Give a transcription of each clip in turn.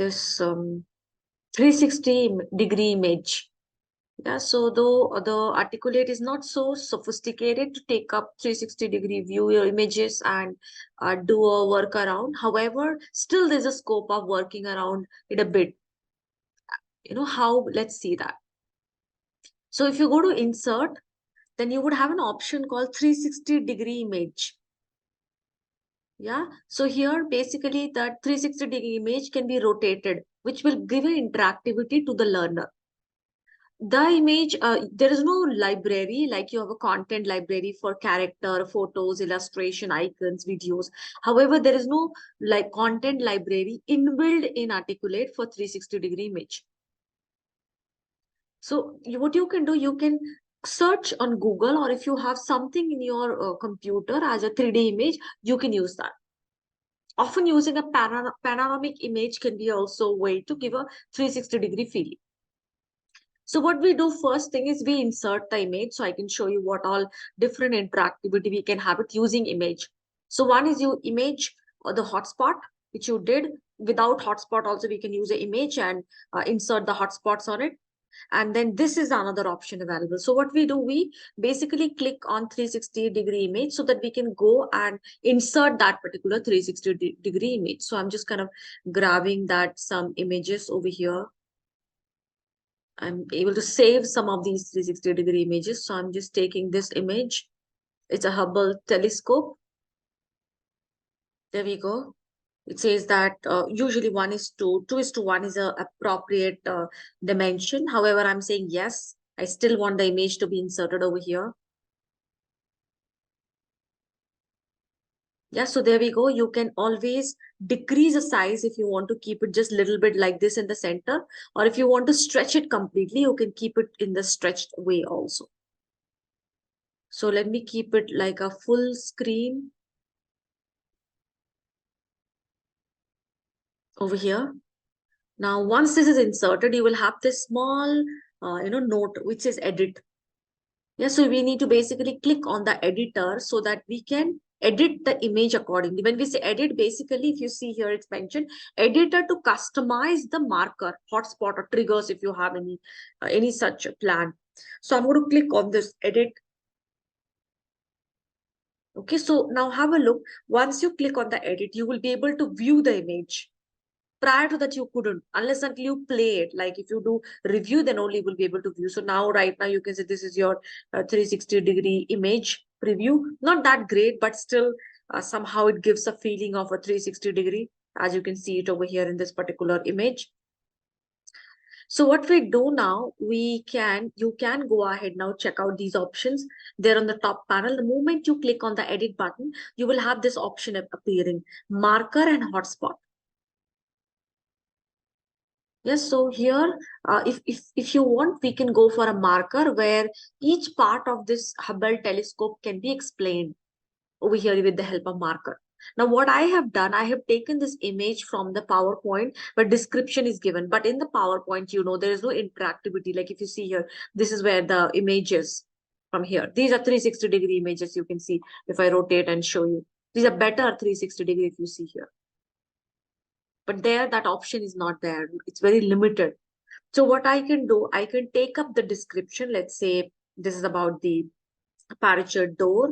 this 360-degree image. Yeah, so though the articulate is not so sophisticated to take up 360-degree view your images and do a workaround. However, still there's a scope of working around it a bit. How? Let's see that. So if you go to insert, then you would have an option called 360-degree image. Yeah, so here basically that 360-degree image can be rotated, which will give an interactivity to the learner. The image, there is no library like you have a content library for character, photos, illustration, icons, videos. However, there is no like content library inbuilt in Articulate for 360-degree image. So what you can do, you can search on Google, or if you have something in your computer as a 3D image, you can use that. Often using a panoramic image can be also a way to give a 360-degree feeling. So what we do first thing is we insert the image. So I can show you what all different interactivity we can have it using image. So one is you image or the hotspot, which you did. Without hotspot also we can use an image and insert the hotspots on it. And then this is another option available. So what we do, we basically click on 360-degree image so that we can go and insert that particular 360-degree image. So I'm just kind of grabbing that some images over here. I'm able to save some of these 360-degree images. So I'm just taking this image. It's a Hubble telescope. There we go. It says that usually 1:2, 2:1 is a appropriate dimension. However, I'm saying yes, I still want the image to be inserted over here. Yeah, so there we go. You can always decrease the size if you want to keep it just a little bit like this in the center. Or if you want to stretch it completely, you can keep it in the stretched way also. So let me keep it like a full screen over here. Now, once this is inserted, you will have this small, note which says edit. Yeah, so we need to basically click on the editor so that we can edit the image accordingly. When we say edit, basically, if you see here, it's mentioned editor to customize the marker, hotspot or triggers if you have any such plan. So I'm going to click on this edit. Okay, so now have a look. Once you click on the edit, you will be able to view the image. Prior to that, you couldn't, unless until you play it. Like if you do review, then only you will be able to view. So now, right now, you can say this is your 360-degree image preview. Not that great, but still somehow it gives a feeling of a 360-degree, as you can see it over here in this particular image. So what we do now, you can go ahead now, check out these options. They're on the top panel. The moment you click on the edit button, you will have this option appearing, marker and hotspot. Yes, so here, if you want, we can go for a marker where each part of this Hubble telescope can be explained over here with the help of marker. Now, what I have done, I have taken this image from the PowerPoint where description is given. But in the PowerPoint, there is no interactivity. Like if you see here, this is where the image is from here. These are 360-degree images you can see if I rotate and show you. These are better 360-degree if you see here. But there, that option is not there. It's very limited. So what I can do, I can take up the description. Let's say this is about the aperture door,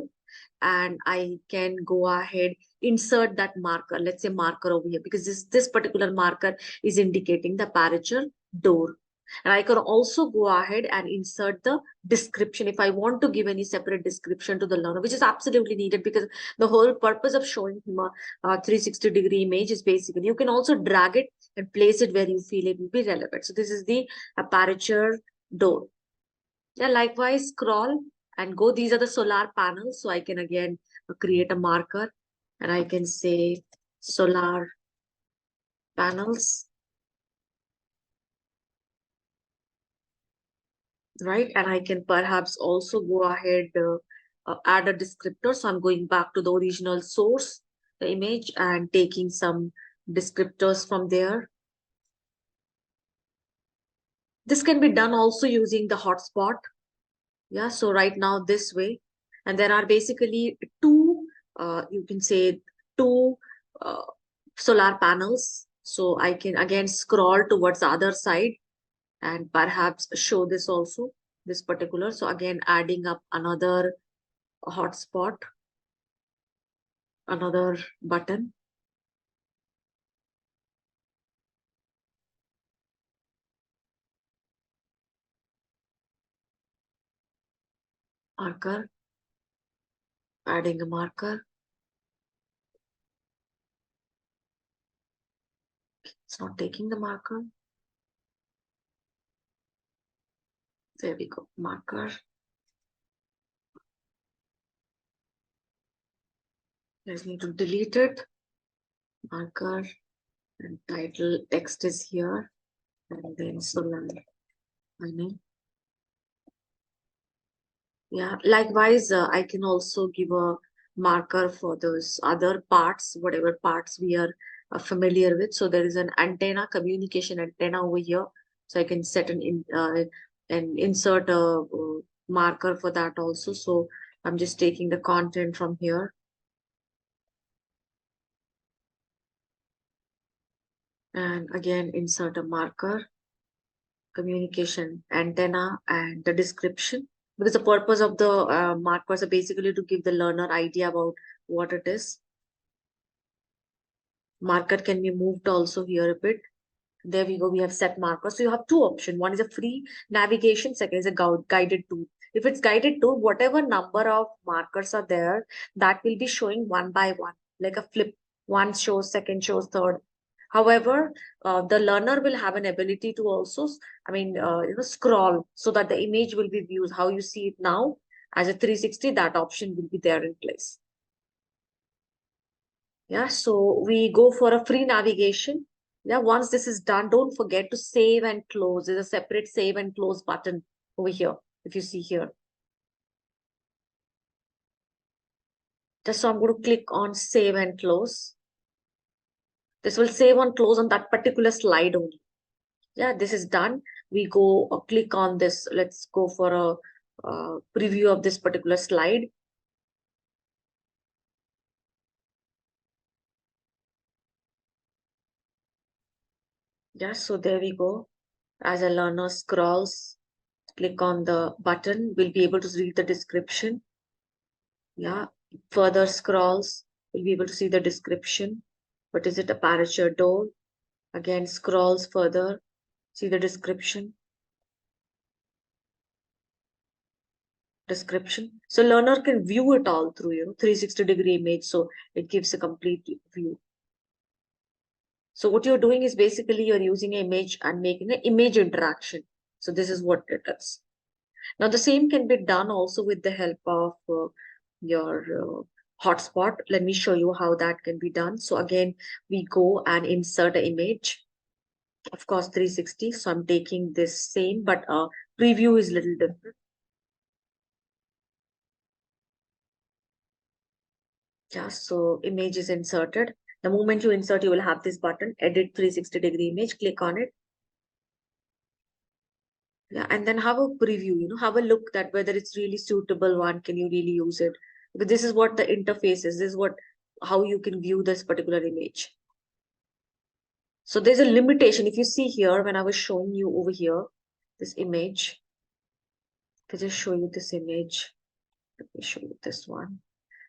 and I can go ahead, insert that marker. Let's say marker over here, because this particular marker is indicating the aperture door. And I can also go ahead and insert the description if I want to give any separate description to the learner, which is absolutely needed because the whole purpose of showing him a 360-degree image is basically you can also drag it and place it where you feel it will be relevant. So this is the aperture door. Yeah, likewise, scroll and go. These are the solar panels. So I can again create a marker and I can say solar panels. Right? And I can perhaps also go ahead, add a descriptor. So I'm going back to the original source, the image, and taking some descriptors from there. This can be done also using the hotspot. Yeah, so right now this way. And there are basically two, you can say two solar panels So I can again scroll towards the other side and perhaps show this also, this particular. So again, adding up another hotspot, another button, marker, adding a marker. It's not taking the marker. There we go, marker. Let's need to delete it. Marker and title text is here. And then Solar. I know. Yeah, likewise, I can also give a marker for those other parts, whatever parts we are familiar with. So there is an antenna, communication antenna over here. So I can set and insert a marker for that also. So I'm just taking the content from here and again insert a marker, communication antenna, and the description. Because the purpose of the markers are basically to give the learner idea about what it is. Marker can be moved also here a bit. There we go. We have set markers. So you have two options. One is a free navigation. Second is a guided tool. If it's guided tool, whatever number of markers are there, that will be showing one by one, like a flip. One shows, second shows, third. However, the learner will have an ability to also, scroll so that the image will be viewed. How you see it now as a 360, that option will be there in place. Yeah, so we go for a free navigation. Yeah, once this is done, don't forget to save and close. There's a separate save and close button over here, if you see here. Just so I'm going to click on save and close. This will save and close on that particular slide only. Yeah, this is done. We go click on this. Let's go for a preview of this particular slide. Yeah, so there we go. As a learner scrolls, click on the button, we'll be able to read the description. Yeah, further scrolls, we'll be able to see the description. What is it? Aperture door. Again, scrolls further, see the description. Description. So learner can view it all through, 360-degree image. So it gives a complete view. So what you're doing is basically you're using an image and making an image interaction. So this is what it is. Now the same can be done also with the help of your hotspot. Let me show you how that can be done. So again, we go and insert an image. Of course, 360. So I'm taking this same, but preview is a little different. Yeah, so image is inserted. The moment you insert, you will have this button, edit 360-degree image. Click on it. Yeah, and then have a preview, have a look that whether it's really suitable one, can you really use it? Because this is what the interface is. This is how you can view this particular image. So there's a limitation. If you see here, when I was showing you over here, this image, I just show you this image. Let me show you this one.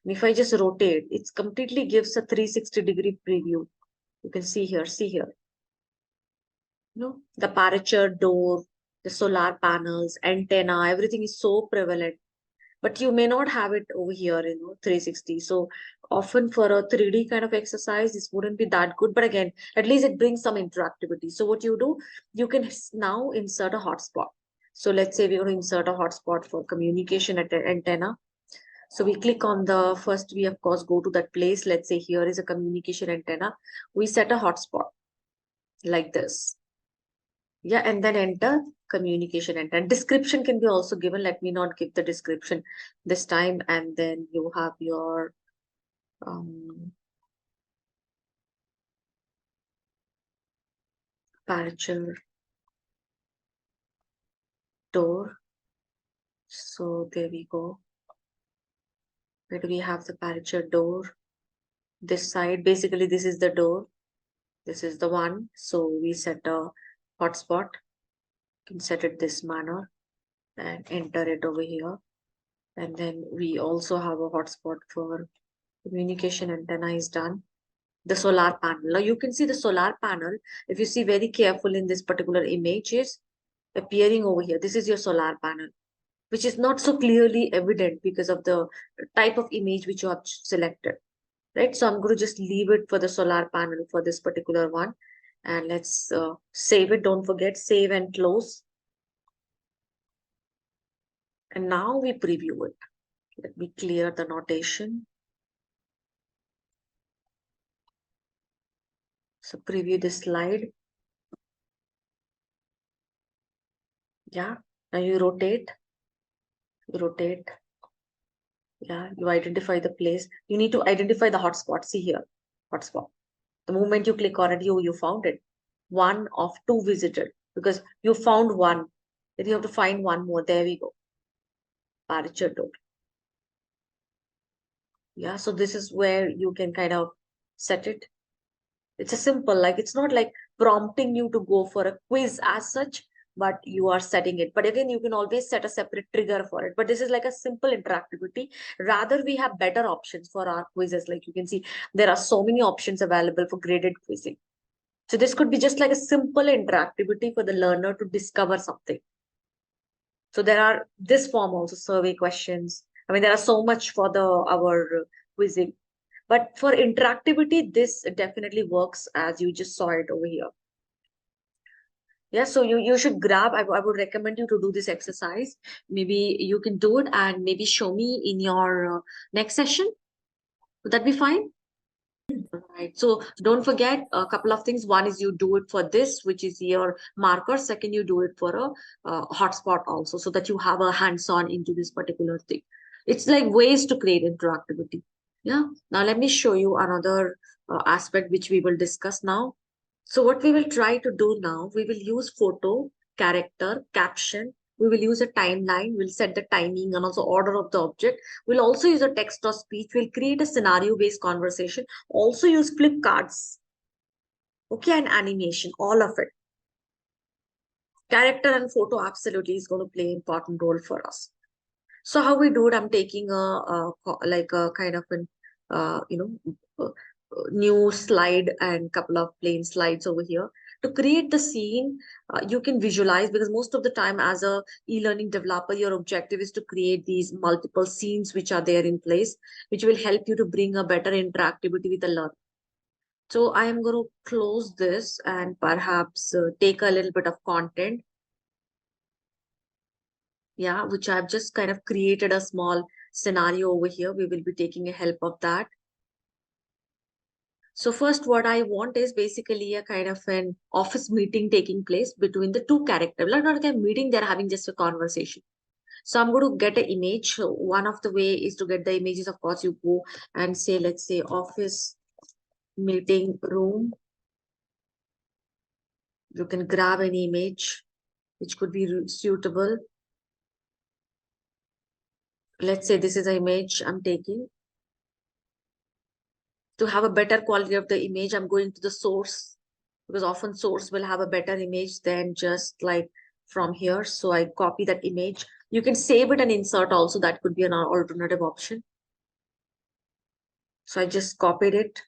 And if I just rotate, it completely gives a 360-degree preview. You can see here. The aperture door, the solar panels, antenna, everything is so prevalent. But you may not have it over here, 360. So often for a 3D kind of exercise, this wouldn't be that good. But again, at least it brings some interactivity. So what you do, you can now insert a hotspot. So let's say we're going to insert a hotspot for communication at antenna. So we click on the first, we of course go to that place. Let's say here is a communication antenna. We set a hotspot like this. Yeah, and then enter communication antenna. Description can be also given. Let me not give the description this time. And then you have your aperture door. So there we go. Where do we have the aperture door? This side, basically this is the door. This is the one. So we set a hotspot. You can set it this manner and enter it over here. And then we also have a hotspot for communication antenna is done. The solar panel. Now you can see the solar panel. If you see very careful in this particular image is appearing over here. This is your solar panel, which is not so clearly evident because of the type of image which you have selected, right? So I'm going to just leave it for the solar panel for this particular one. And let's save it. Don't forget, save and close. And now we preview it. Let me clear the notation. So preview this slide. Yeah. Now you rotate. Yeah. You identify the place. You need to identify the hotspot. See here. Hotspot. The moment you click on it, you found it. One of two visited because you found one. Then you have to find one more. There we go. Aperture door. Yeah. So this is where you can kind of set it. It's a simple, like it's not like prompting you to go for a quiz as such, but you are setting it. But again, you can always set a separate trigger for it. But this is like a simple interactivity. Rather, we have better options for our quizzes. Like you can see, there are so many options available for graded quizzing. So this could be just like a simple interactivity for the learner to discover something. So there are this form also survey questions. I mean, there are so much for the our quizzing. But for interactivity, this definitely works as you just saw it over here. Yeah, so you should grab, I would recommend you to do this exercise. Maybe you can do it and maybe show me in your next session. Would that be fine? Right. So don't forget a couple of things. One is you do it for this, which is your marker. Second, you do it for a hotspot also, so that you have a hands-on into this particular thing. It's like ways to create interactivity. Yeah. Now let me show you another aspect which we will discuss now. So what we will try to do now, we will use photo, character, caption. We will use a timeline. We'll set the timing and also order of the object. We'll also use a text or speech. We'll create a scenario-based conversation. Also use flip cards. Okay, and animation, all of it. Character and photo absolutely is going to play an important role for us. So how we do it, I'm taking like a kind of an, new slide and couple of plain slides over here. To create the scene, you can visualize because most of the time as a e-learning developer, your objective is to create these multiple scenes which are there in place, which will help you to bring a better interactivity with the learner. So I am going to close this and perhaps take a little bit of content. Yeah, which I've just kind of created a small scenario over here. We will be taking a help of that. So first, what I want is basically a kind of an office meeting taking place between the two characters. Like not like a meeting, they're having just a conversation. So I'm going to get an image. So one of the way is to get the images. Of course, you go and say, let's say office meeting room. You can grab an image which could be suitable. Let's say this is an image I'm taking. To have a better quality of the image, I'm going to the source because often source will have a better image than just like from here. So I copy that image. You can save it and insert also. That could be an alternative option. So I just copied it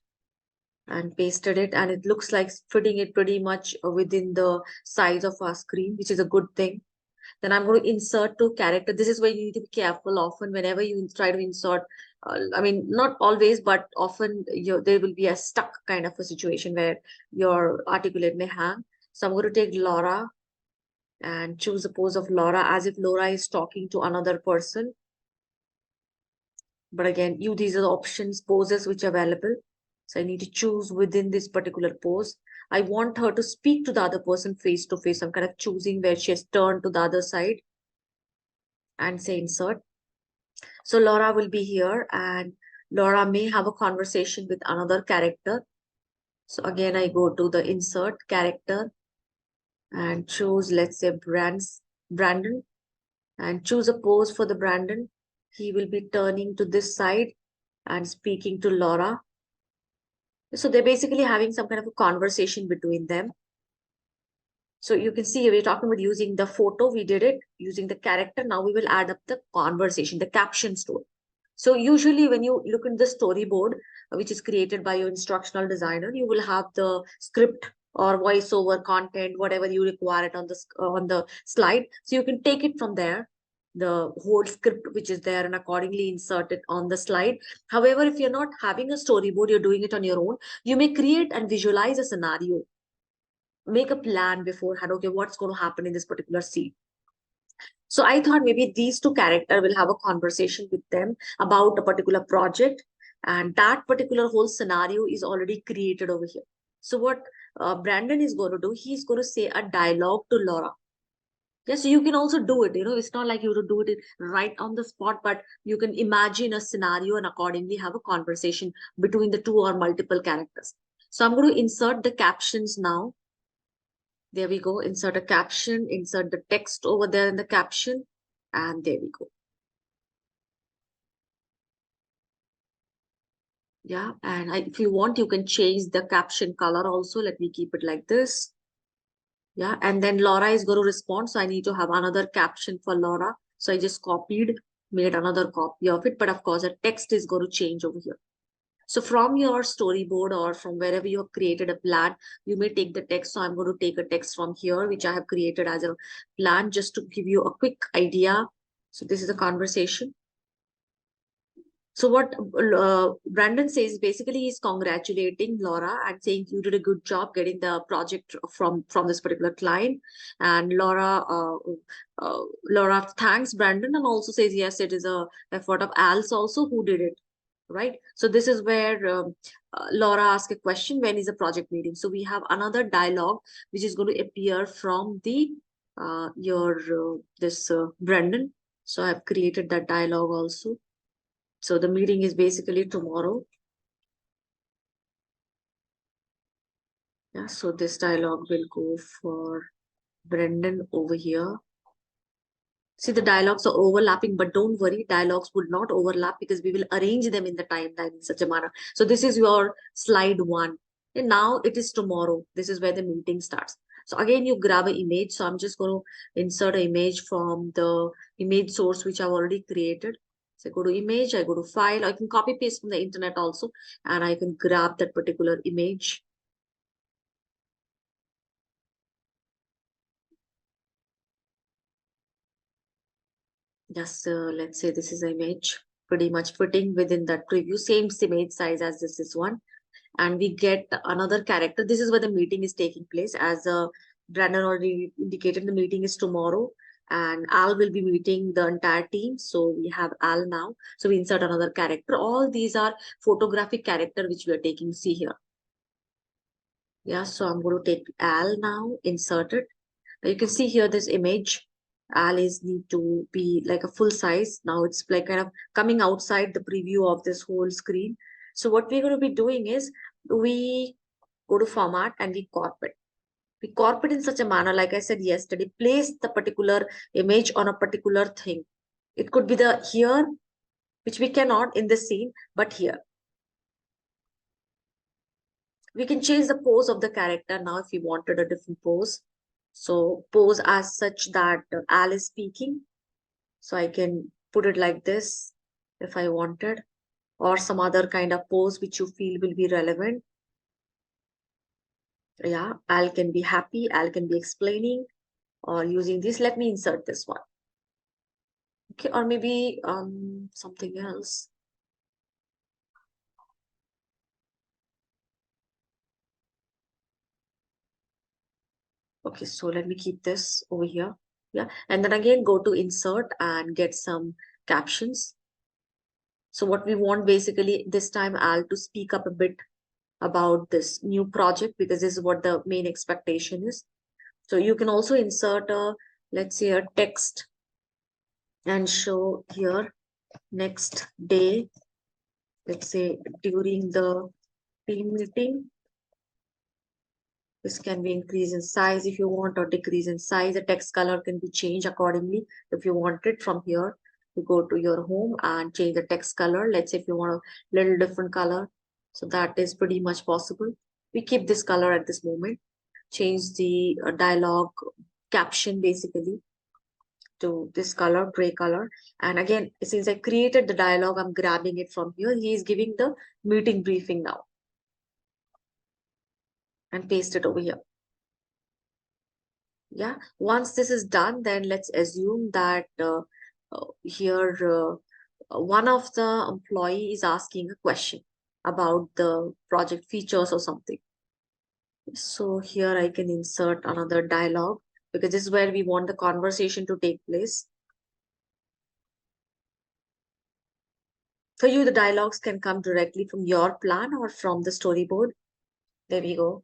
and pasted it, and it looks like fitting it pretty much within the size of our screen, which is a good thing. Then I'm going to insert to character. This is where you need to be careful often whenever you try to insert. I mean, not always, but often there will be a stuck kind of a situation where your articulate may hang. So I'm going to take Laura and choose the pose of Laura as if Laura is talking to another person. But again, these are the options, poses which are available. So I need to choose within this particular pose. I want her to speak to the other person face to face. I'm kind of choosing where she has turned to the other side and say insert. So Laura will be here and Laura may have a conversation with another character. So again, I go to the insert character and choose, let's say, Brandon, and choose a pose for the Brandon. He will be turning to this side and speaking to Laura. So they're basically having some kind of a conversation between them. So you can see we're talking about using the photo, we did it, using the character. Now we will add up the conversation, the caption story. So usually when you look at the storyboard, which is created by your instructional designer, you will have the script or voiceover content, whatever you require it on the slide. So you can take it from there, the whole script which is there, and accordingly insert it on the slide. However, if you're not having a storyboard, you're doing it on your own, you may create and visualize a scenario, make a plan beforehand. Okay, what's going to happen in this particular scene? So I thought maybe these two characters will have a conversation with them about a particular project, and that particular whole scenario is already created over here. So what Brandon is going to do, he's going to say a dialogue to Laura. Yes, so you can also do it. It's not like you have to do it right on the spot, but you can imagine a scenario and accordingly have a conversation between the two or multiple characters. So I'm going to insert the captions now. There we go. Insert a caption, insert the text over there in the caption, and there we go. Yeah, and if you want, you can change the caption color also. Let me keep it like this. Yeah, and then Laura is going to respond. So I need to have another caption for Laura. So I just copied, made another copy of it. But of course, the text is going to change over here. So from your storyboard or from wherever you have created a plan, you may take the text. So I'm going to take a text from here, which I have created as a plan just to give you a quick idea. So this is a conversation. So what Brandon says, basically he's congratulating Laura and saying you did a good job getting the project from this particular client. And Laura thanks Brandon and also says yes, it is a effort of Al's also who did it, right? So this is where Laura asks a question: when is a project meeting? So we have another dialogue which is going to appear from the your this Brandon. So I've created that dialogue also. So the meeting is basically tomorrow. Yeah, so this dialogue will go for Brendan over here. See, the dialogues are overlapping, but don't worry, dialogues would not overlap because we will arrange them in the timeline in such a manner. So this is your slide one. And now it is tomorrow. This is where the meeting starts. So again, you grab an image. So I'm just going to insert an image from the image source, which I've already created. So I go to image, I go to file. I can copy paste from the internet also, and I can grab that particular image. Just let's say this is an image pretty much fitting within that preview, same image size as this is one. And we get another character. This is where the meeting is taking place. As Brandon already indicated, the meeting is tomorrow and Al will be meeting the entire team. So we have Al now. So we insert another character. All these are photographic character which we are taking. See here. Yeah, so I'm going to take Al now, insert it. You can see here this image. Al is need to be like a full size. Now it's like kind of coming outside the preview of this whole screen. So what we're going to be doing is we go to format and we crop it. We crop it in such a manner, like I said yesterday, place the particular image on a particular thing. It could be the here, which we cannot in the scene, but here. We can change the pose of the character now if we wanted a different pose. So pose as such that Al is speaking. So I can put it like this if I wanted, or some other kind of pose which you feel will be relevant. Yeah, Al can be happy, Al can be explaining or using this. Let me insert this one. Okay, or maybe something else. Okay, so let me keep this over here. Yeah, and then again go to insert and get some captions. So what we want basically this time Al to speak up a bit about this new project because this is what the main expectation is. So you can also insert a, let's say a text and show here next day, let's say during the team meeting. This can be increased in size if you want or decrease in size. The text color can be changed accordingly. If you want it from here, you go to your home and change the text color. Let's say if you want a little different color. So that is pretty much possible. We keep this color at this moment, change the dialogue caption basically to this color, gray color. And again, since I created the dialogue, I'm grabbing it from here. He is giving the meeting briefing now and paste it over here. Yeah. Once this is done, then let's assume that here one of the employee is asking a question about the project features or something. So here I can insert another dialogue because this is where we want the conversation to take place. For you, the dialogues can come directly from your plan or from the storyboard. There we go.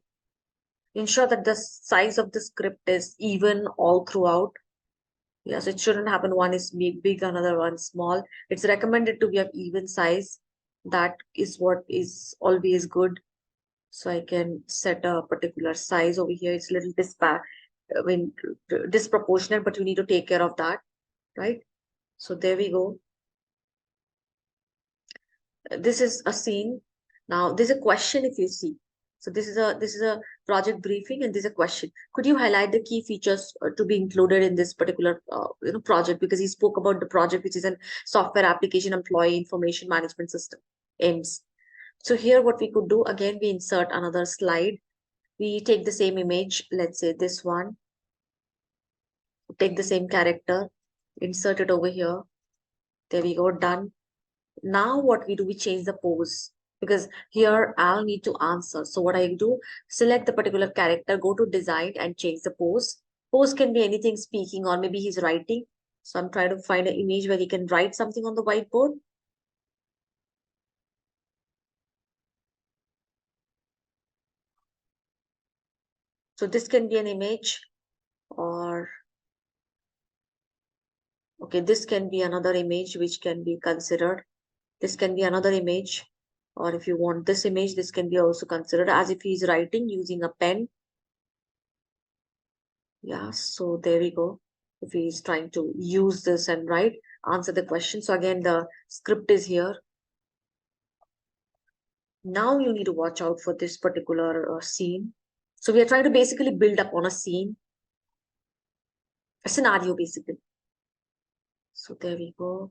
Ensure that the size of the script is even all throughout. Yes, it shouldn't happen. One is big, another one small. It's recommended to be of even size. That is what is always good. So I can set a particular size over here. It's a little I mean, disproportionate, but you need to take care of that, right? So there we go. This is a scene. Now there's a question if you see. So this is a project briefing and there's a question. Could you highlight the key features to be included in this particular project? Because he spoke about the project, which is a software application employee information management system, AIMS. So here what we could do, again, we insert another slide. We take the same image, let's say this one, take the same character, insert it over here. There we go, done. Now what we do, we change the pose because here I'll need to answer. So what I do, select the particular character, go to design and change the pose. Pose can be anything, speaking or maybe he's writing. So I'm trying to find an image where he can write something on the whiteboard. So this can be an image or, okay, this can be another image which can be considered. This can be another image. Or if you want this image, this can be also considered as if he's writing using a pen. Yeah, so there we go. If he's trying to use this and write, answer the question. So again, the script is here. Now you need to watch out for this particular scene. So we are trying to basically build up on a scene, a scenario basically. So there we go.